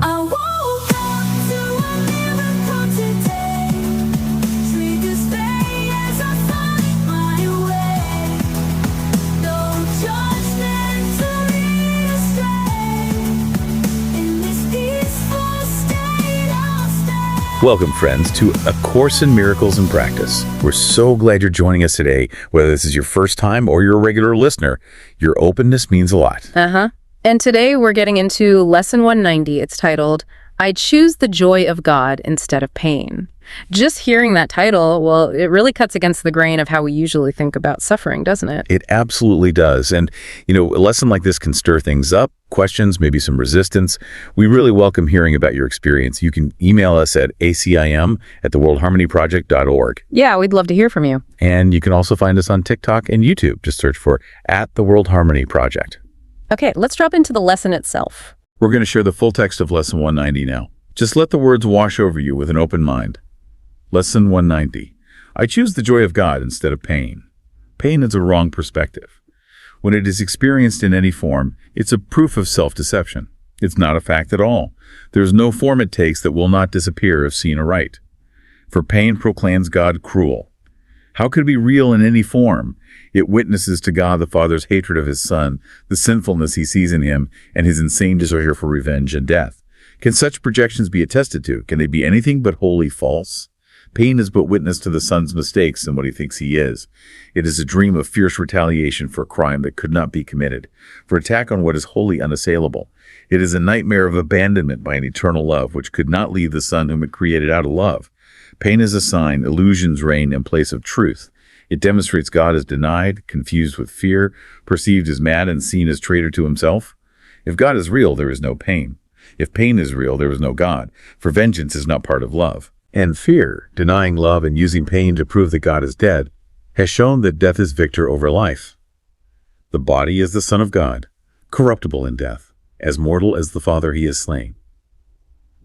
I woke up to a miracle today. Triggers fade as I find my way. No judgment to lead astray. In this peaceful state I'll stay. Welcome, friends, to A Course in Miracles in Practice. We're so glad you're joining us today. Whether this is your first time or you're a regular listener, your openness means a lot. And today we're getting into Lesson 190. It's titled, I Choose the Joy of God Instead of Pain. Just hearing that title, well, it really cuts against the grain of how we usually think about suffering, doesn't it? It absolutely does. And, a lesson like this can stir things up, questions, maybe some resistance. We really welcome hearing about your experience. You can email us at ACIM@theworldharmonyproject.org. Yeah, we'd love to hear from you. And you can also find us on TikTok and YouTube. Just search for @theworldharmonyproject. Okay, let's drop into the lesson itself. We're going to share the full text of Lesson 190 now. Just let the words wash over you with an open mind. Lesson 190. I choose the joy of God instead of pain. Pain is a wrong perspective. When it is experienced in any form, it's a proof of self-deception. It's not a fact at all. There is no form it takes that will not disappear if seen aright. For pain proclaims God cruel. How could it be real in any form? It witnesses to God the Father's hatred of his Son, the sinfulness he sees in him, and his insane desire for revenge and death. Can such projections be attested to? Can they be anything but wholly false? Pain is but witness to the Son's mistakes and what he thinks he is. It is a dream of fierce retaliation for a crime that could not be committed, for attack on what is wholly unassailable. It is a nightmare of abandonment by an eternal love which could not leave the Son whom it created out of love. Pain is a sign illusions reign in place of truth. It demonstrates God is denied, confused with fear, perceived as mad and seen as traitor to himself. If God is real, there is no pain. If pain is real, there is no God, for vengeance is not part of love. And fear, denying love and using pain to prove that God is dead, has shown that death is victor over life. The body is the Son of God, corruptible in death, as mortal as the Father he has slain.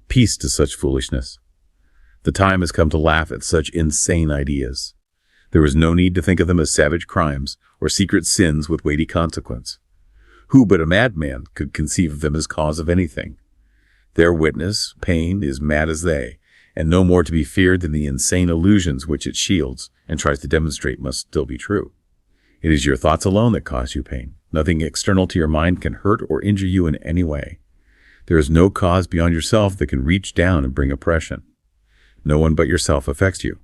Peace to such foolishness. The time has come to laugh at such insane ideas. There is no need to think of them as savage crimes or secret sins with weighty consequence. Who but a madman could conceive of them as cause of anything? Their witness, pain, is mad as they, and no more to be feared than the insane illusions which it shields and tries to demonstrate must still be true. It is your thoughts alone that cause you pain. Nothing external to your mind can hurt or injure you in any way. There is no cause beyond yourself that can reach down and bring oppression. No one but yourself affects you.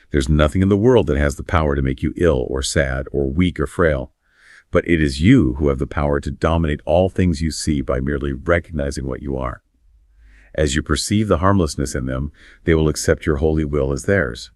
There's nothing in the world that has the power to make you ill or sad or weak or frail. But it is you who have the power to dominate all things you see by merely recognizing what you are. As you perceive the harmlessness in them, they will accept your holy will as theirs.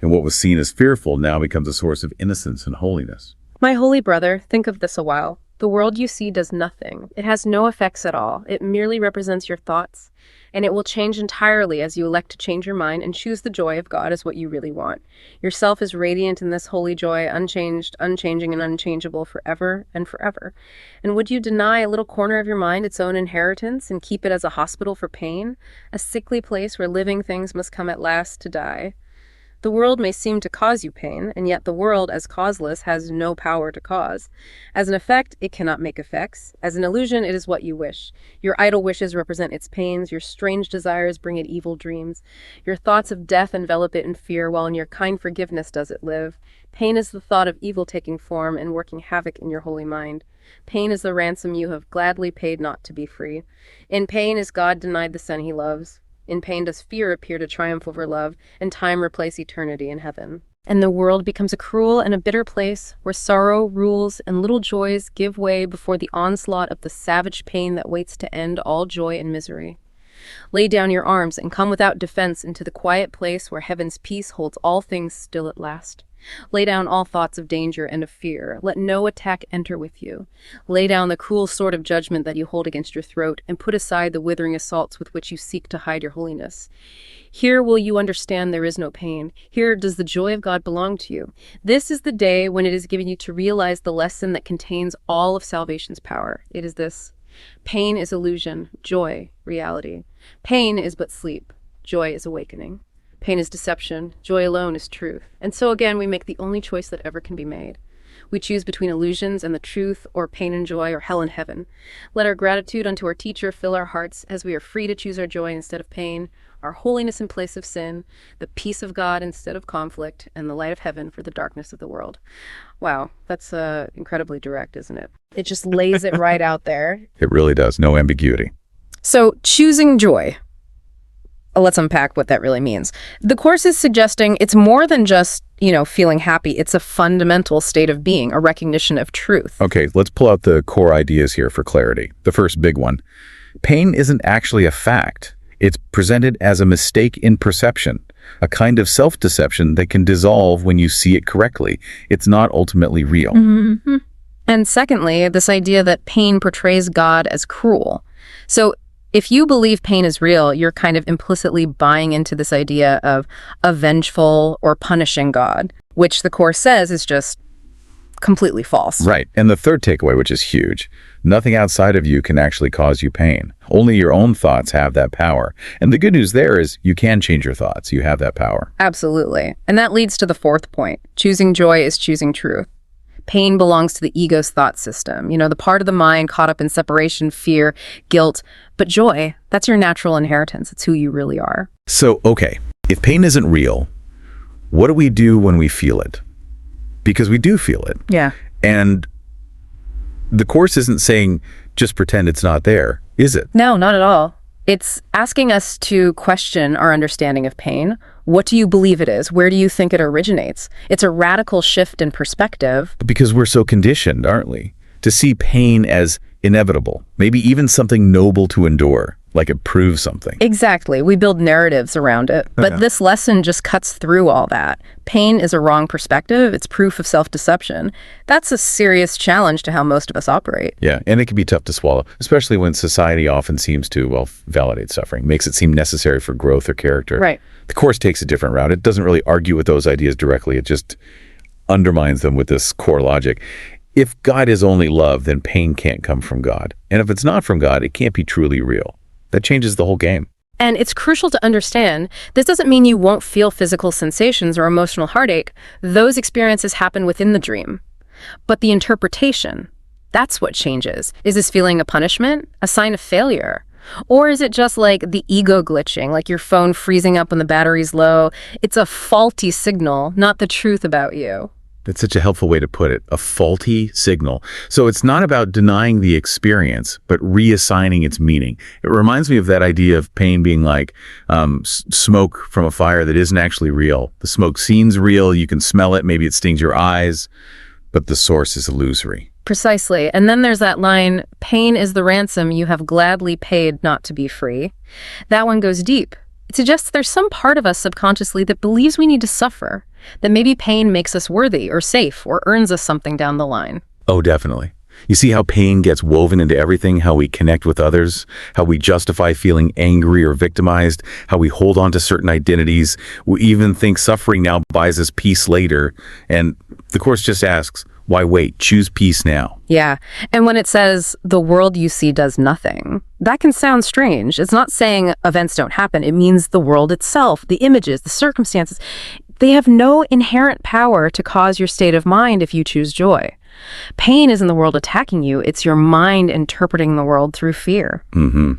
And what was seen as fearful now becomes a source of innocence and holiness. My holy brother, think of this a while. The world you see does nothing. It has no effects at all. It merely represents your thoughts, and it will change entirely as you elect to change your mind and choose the joy of God as what you really want. Yourself is radiant in this holy joy, unchanged, unchanging, and unchangeable forever and forever. And would you deny a little corner of your mind its own inheritance and keep it as a hospital for pain, a sickly place where living things must come at last to die? The world may seem to cause you pain, and yet the world, as causeless, has no power to cause. As an effect, it cannot make effects. As an illusion, it is what you wish. Your idle wishes represent its pains. Your strange desires bring it evil dreams. Your thoughts of death envelop it in fear, while in your kind forgiveness does it live. Pain is the thought of evil taking form and working havoc in your holy mind. Pain is the ransom you have gladly paid not to be free. In pain is God denied the Son he loves. In pain does fear appear to triumph over love, and time replace eternity in heaven. And the world becomes a cruel and a bitter place where sorrow rules and little joys give way before the onslaught of the savage pain that waits to end all joy and misery. Lay down your arms and come without defense into the quiet place where heaven's peace holds all things still at last. Lay down all thoughts of danger and of fear. Let no attack enter with you. Lay down the cruel sword of judgment that you hold against your throat, and put aside the withering assaults with which you seek to hide your holiness. Here will you understand there is no pain. Here does the joy of God belong to you. This is the day when it is given you to realize the lesson that contains all of salvation's power. It is this: pain is illusion, joy, reality. Pain is but sleep, joy is awakening. Pain is deception, joy alone is truth. And so again, we make the only choice that ever can be made. We choose between illusions and the truth, or pain and joy, or hell and heaven. Let our gratitude unto our teacher fill our hearts, as we are free to choose our joy instead of pain, our holiness in place of sin, the peace of God instead of conflict, and the light of heaven for the darkness of the world. Wow, that's incredibly direct, isn't it? It just lays it right out there. It really does. No ambiguity. So, choosing joy. Let's unpack what that really means. The Course is suggesting it's more than just, feeling happy. It's a fundamental state of being, a recognition of truth. Okay, let's pull out the core ideas here for clarity. The first big one. Pain isn't actually a fact. It's presented as a mistake in perception, a kind of self-deception that can dissolve when you see it correctly. It's not ultimately real. Mm-hmm. And secondly, this idea that pain portrays God as cruel. So if you believe pain is real, you're kind of implicitly buying into this idea of a vengeful or punishing God, which the Course says is just completely false. Right. And the third takeaway, which is huge, nothing outside of you can actually cause you pain. Only your own thoughts have that power. And the good news there is you can change your thoughts. You have that power. Absolutely. And that leads to the fourth point. Choosing joy is choosing truth. Pain belongs to the ego's thought system, the part of the mind caught up in separation, fear, guilt. But joy, that's your natural inheritance. It's who you really are. So, okay, if pain isn't real, what do we do when we feel it? Because we do feel it. Yeah. And the Course isn't saying just pretend it's not there, is it? No, not at all. It's asking us to question our understanding of pain. What do you believe it is? Where do you think it originates? It's a radical shift in perspective. Because we're so conditioned, aren't we? To see pain as inevitable, maybe even something noble to endure, like it proves something. Exactly. We build narratives around it. But Yeah. this lesson just cuts through all that. Pain is a wrong perspective. It's proof of self-deception. That's a serious challenge to how most of us operate. Yeah, and it can be tough to swallow, especially when society often seems to, validate suffering, makes it seem necessary for growth or character. Right. The Course takes a different route. It doesn't really argue with those ideas directly. It just undermines them with this core logic. If God is only love, then pain can't come from God. And if it's not from God, it can't be truly real. That changes the whole game. And it's crucial to understand, this doesn't mean you won't feel physical sensations or emotional heartache. Those experiences happen within the dream. But the interpretation, that's what changes. Is this feeling a punishment, a sign of failure? Or is it just like the ego glitching, like your phone freezing up when the battery's low? It's a faulty signal, not the truth about you. That's such a helpful way to put it, a faulty signal. So it's not about denying the experience, but reassigning its meaning. It reminds me of that idea of pain being like smoke from a fire that isn't actually real. The smoke seems real, you can smell it, maybe it stings your eyes, but the source is illusory. Precisely. And then there's that line, pain is the ransom you have gladly paid not to be free. That one goes deep. It suggests there's some part of us subconsciously that believes we need to suffer, that maybe pain makes us worthy or safe or earns us something down the line. Oh, definitely. You see how pain gets woven into everything, how we connect with others, how we justify feeling angry or victimized, how we hold on to certain identities. We even think suffering now buys us peace later. And the Course just asks, why wait? Choose peace now. Yeah. And when it says the world you see does nothing, that can sound strange. It's not saying events don't happen. It means the world itself, the images, the circumstances, they have no inherent power to cause your state of mind if you choose joy. Pain isn't the world attacking you. It's your mind interpreting the world through fear. Mm-hmm.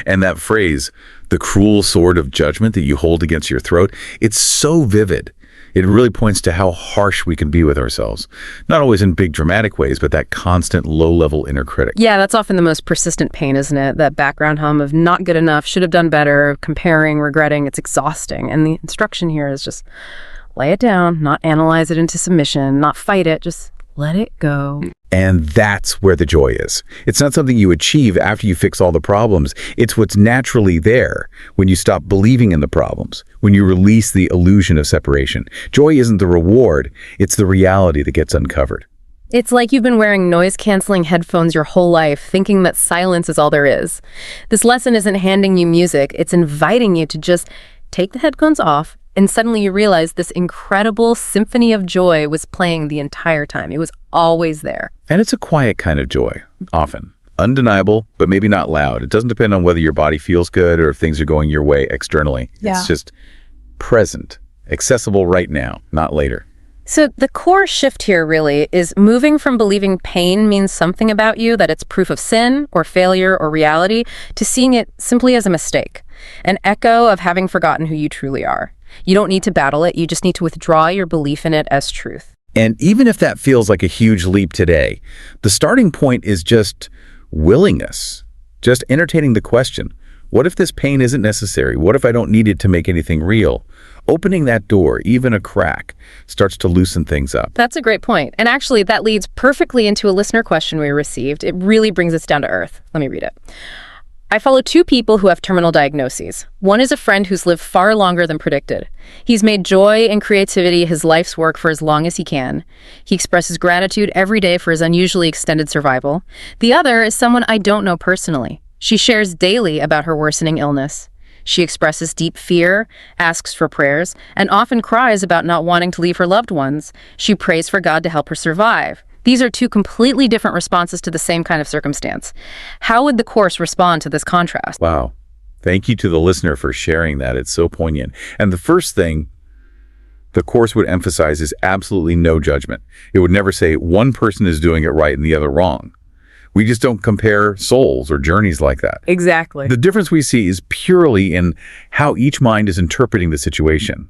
And that phrase, the cruel sword of judgment that you hold against your throat, it's so vivid. It really points to how harsh we can be with ourselves. Not always in big dramatic ways, but that constant low-level inner critic. Yeah, that's often the most persistent pain, isn't it? That background hum of not good enough, should have done better, comparing, regretting. It's exhausting. And the instruction here is just lay it down, not analyze it into submission, not fight it, just let it go. And that's where the joy is. It's not something you achieve after you fix all the problems. It's what's naturally there when you stop believing in the problems, when you release the illusion of separation. Joy isn't the reward, it's the reality that gets uncovered. It's like you've been wearing noise-canceling headphones your whole life, thinking that silence is all there is. This lesson isn't handing you music, it's inviting you to just take the headphones off, and suddenly you realize this incredible symphony of joy was playing the entire time. It was always there. And it's a quiet kind of joy, often. Undeniable, but maybe not loud. It doesn't depend on whether your body feels good or if things are going your way externally. Yeah. It's just present, accessible right now, not later. So the core shift here really is moving from believing pain means something about you, that it's proof of sin or failure or reality, to seeing it simply as a mistake, an echo of having forgotten who you truly are. You don't need to battle it, you just need to withdraw your belief in it as truth. And even if that feels like a huge leap today, the starting point is just willingness, just entertaining the question, what if this pain isn't necessary? What if I don't need it to make anything real? Opening that door, even a crack, starts to loosen things up. That's a great point. And actually, that leads perfectly into a listener question we received. It really brings us down to earth. Let me read it. I follow two people who have terminal diagnoses. One is a friend who's lived far longer than predicted. He's made joy and creativity his life's work for as long as he can. He expresses gratitude every day for his unusually extended survival. The other is someone I don't know personally. She shares daily about her worsening illness. She expresses deep fear, asks for prayers, and often cries about not wanting to leave her loved ones. She prays for God to help her survive. These are two completely different responses to the same kind of circumstance. How would the Course respond to this contrast? Wow. Thank you to the listener for sharing that. It's so poignant. And the first thing the Course would emphasize is absolutely no judgment. It would never say one person is doing it right and the other wrong. We just don't compare souls or journeys like that. Exactly. The difference we see is purely in how each mind is interpreting the situation.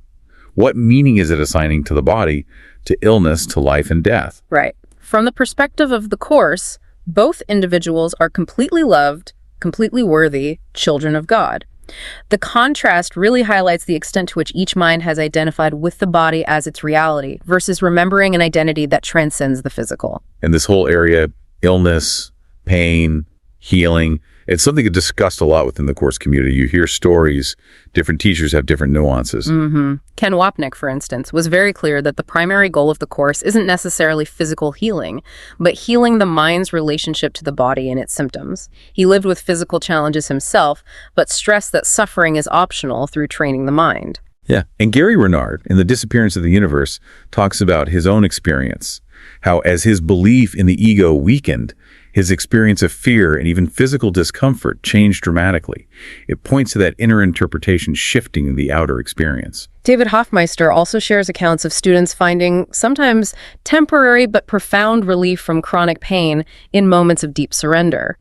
What meaning is it assigning to the body, to illness, to life and death? Right. From the perspective of the Course, both individuals are completely loved, completely worthy children of God. The contrast really highlights the extent to which each mind has identified with the body as its reality versus remembering an identity that transcends the physical. And this whole area, illness, pain, healing, it's something discussed a lot within the Course community. You hear stories, different teachers have different nuances. Ken Wapnick, for instance, was very clear that the primary goal of the Course isn't necessarily physical healing, but healing the mind's relationship to the body and its symptoms. He lived with physical challenges himself, but stressed that suffering is optional through training the mind. Yeah. And Gary Renard, in The Disappearance of the Universe, talks about his own experience, how as his belief in the ego weakened, his experience of fear and even physical discomfort changed dramatically. It points to that inner interpretation shifting the outer experience. David Hoffmeister also shares accounts of students finding sometimes temporary but profound relief from chronic pain in moments of deep surrender.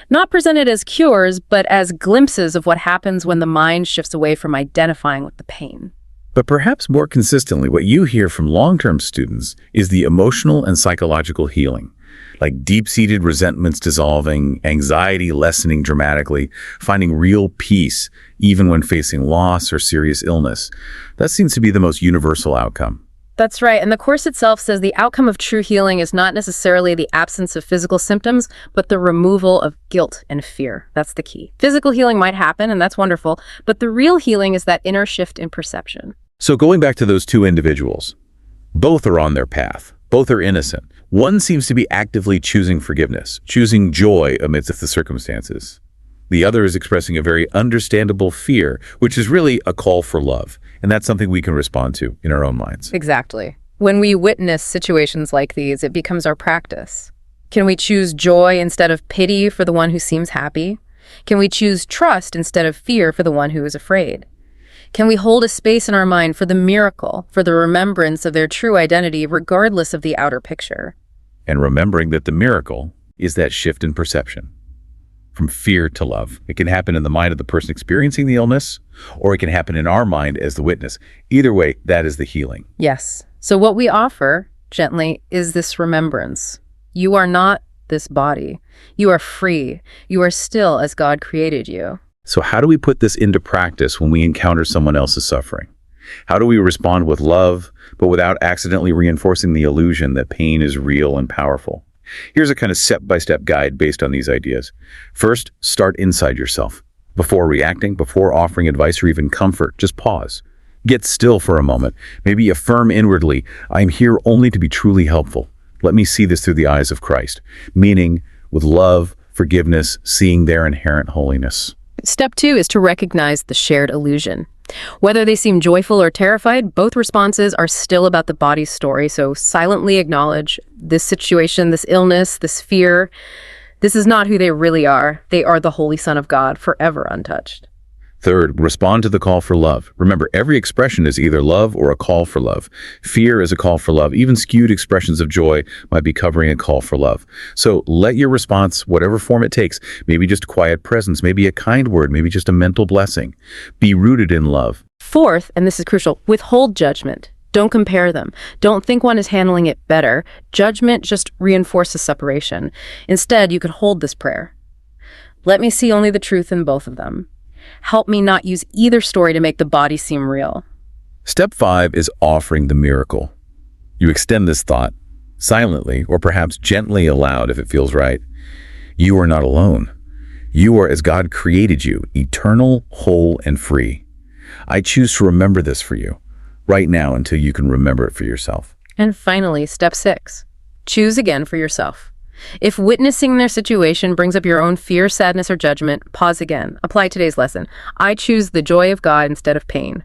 Not presented as cures, but as glimpses of what happens when the mind shifts away from identifying with the pain. But perhaps more consistently, what you hear from long-term students is the emotional and psychological healing, like deep-seated resentments dissolving, anxiety lessening dramatically, finding real peace even when facing loss or serious illness. That seems to be the most universal outcome. That's right, and the Course itself says the outcome of true healing is not necessarily the absence of physical symptoms, but the removal of guilt and fear. That's the key. Physical healing might happen, and that's wonderful, but the real healing is that inner shift in perception. So going back to those two individuals, both are on their path. Both are innocent. One seems to be actively choosing forgiveness, choosing joy amidst the circumstances. The other is expressing a very understandable fear, which is really a call for love. And that's something we can respond to in our own minds. Exactly. When we witness situations like these, it becomes our practice. Can we choose joy instead of pity for the one who seems happy? Can we choose trust instead of fear for the one who is afraid? Can we hold a space in our mind for the miracle, for the remembrance of their true identity, regardless of the outer picture? And remembering that the miracle is that shift in perception from fear to love. It can happen in the mind of the person experiencing the illness, or it can happen in our mind as the witness. Either way, that is the healing. Yes. So what we offer, gently, is this remembrance. You are not this body. You are free. You are still as God created you. So how do we put this into practice when we encounter someone else's suffering? How do we respond with love, but without accidentally reinforcing the illusion that pain is real and powerful? Here's a kind of step-by-step guide based on these ideas. First, start inside yourself. Before reacting, before offering advice or even comfort, just pause. Get still for a moment. Maybe affirm inwardly, I am here only to be truly helpful. Let me see this through the eyes of Christ. Meaning, with love, forgiveness, seeing their inherent holiness. Step 2 is to recognize the shared illusion. Whether they seem joyful or terrified, both responses are still about the body's story, so silently acknowledge this situation, this illness, this fear. This is not who they really are. They are the Holy Son of God, forever untouched. Third, respond to the call for love. Remember, every expression is either love or a call for love. Fear is a call for love. Even skewed expressions of joy might be covering a call for love. So let your response, whatever form it takes, maybe just quiet presence, maybe a kind word, maybe just a mental blessing, be rooted in love. Fourth, and this is crucial, withhold judgment. Don't compare them. Don't think one is handling it better. Judgment just reinforces separation. Instead, you could hold this prayer. Let me see only the truth in both of them. Help me not use either story to make the body seem real. Step 5 is offering the miracle. You extend this thought, silently or perhaps gently aloud if it feels right. You are not alone. You are as God created you, eternal, whole, and free. I choose to remember this for you, right now until you can remember it for yourself. And finally, step 6. Choose again for yourself. If witnessing their situation brings up your own fear, sadness, or judgment, pause again. Apply today's lesson. I choose the joy of God instead of pain.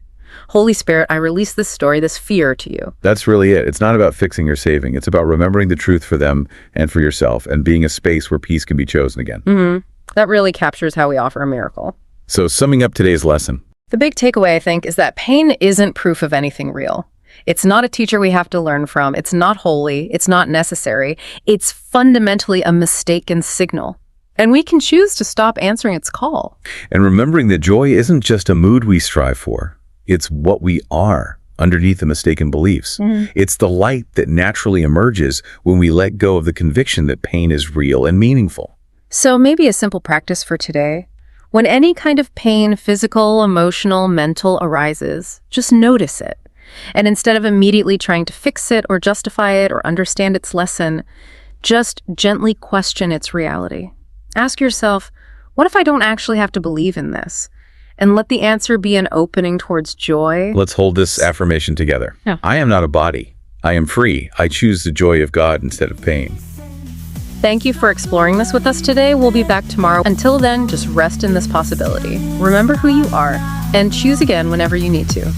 Holy Spirit, I release this story, this fear to you. That's really it. It's not about fixing or saving. It's about remembering the truth for them and for yourself and being a space where peace can be chosen again. That really captures how we offer a miracle. So summing up today's lesson. The big takeaway, I think, is that pain isn't proof of anything real. It's not a teacher we have to learn from. It's not holy. It's not necessary. It's fundamentally a mistaken signal. And we can choose to stop answering its call. And remembering that joy isn't just a mood we strive for. It's what we are underneath the mistaken beliefs. It's the light that naturally emerges when we let go of the conviction that pain is real and meaningful. So maybe a simple practice for today. When any kind of pain, physical, emotional, mental, arises, just notice it. And instead of immediately trying to fix it or justify it or understand its lesson, just gently question its reality. Ask yourself, what if I don't actually have to believe in this? And let the answer be an opening towards joy. Let's hold this affirmation together. Yeah. I am not a body. I am free. I choose the joy of God instead of pain. Thank you for exploring this with us today. We'll be back tomorrow. Until then, just rest in this possibility. Remember who you are and choose again whenever you need to.